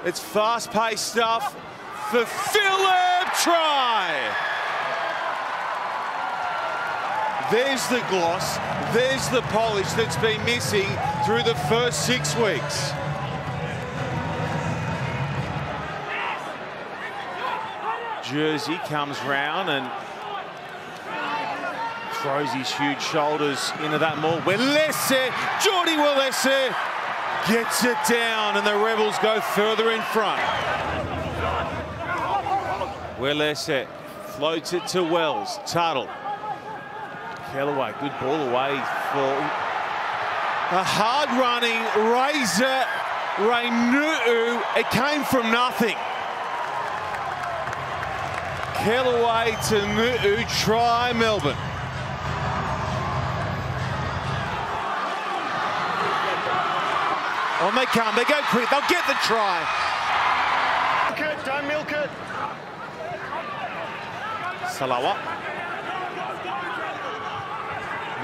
It's fast-paced stuff for Philip. Try! There's the gloss, there's the polish that's been missing through the first 6 weeks. Jersey comes round and throws his huge shoulders into that maul. Jordy Willesse gets it down and the Rebels go further in front. Willesse floats it to Wells. Tuttle. Kellaway, good ball away for a hard-running Razor Rainu'u. It came from nothing. Kellaway to Nu'u, try Melbourne. On they come, they go quick, they'll get the try. Milk it, don't milk it. Salawa.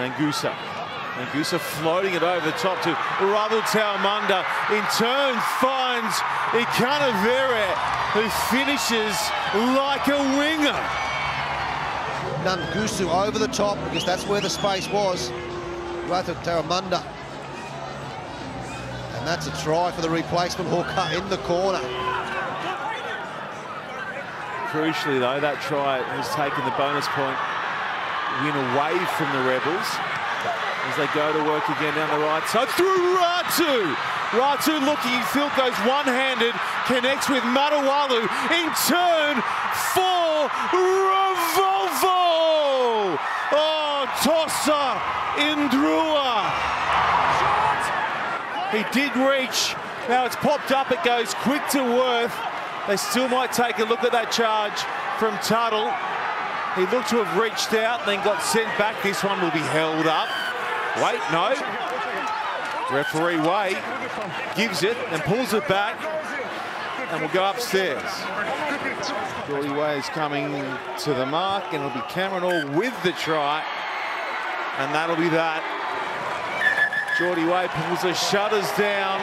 Nangusa floating it over the top to Ravel Taumunda. In turn finds Ikanavere, who finishes like a winger. Nangusu over the top because that's where the space was. Ravel Taumunda. And that's a try for the replacement hooker in the corner. Crucially though, that try has taken the bonus point win away from the Rebels as they go to work again down the right side through Ratu. Ratu looking, Phil goes one-handed, connects with Matawalu, in turn for Revolvo. Oh, Tossa in Drua. He did reach, now it's popped up, it goes quick to Worth. They still might take a look at that charge from Tuttle. He looked to have reached out, then got sent back. This one will be held up. Wait, no. Referee Way gives it and pulls it back and will go upstairs. Jordy Way is coming to the mark and it'll be Cameron Orr with the try. And that'll be that. Jordy Way pulls the shutters down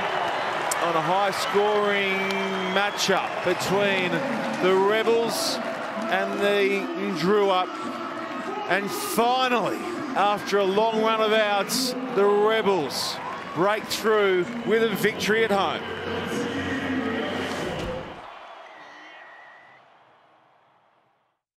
on a high-scoring matchup between the Rebels and the Drua. And finally, after a long run of outs, the Rebels break through with a victory at home.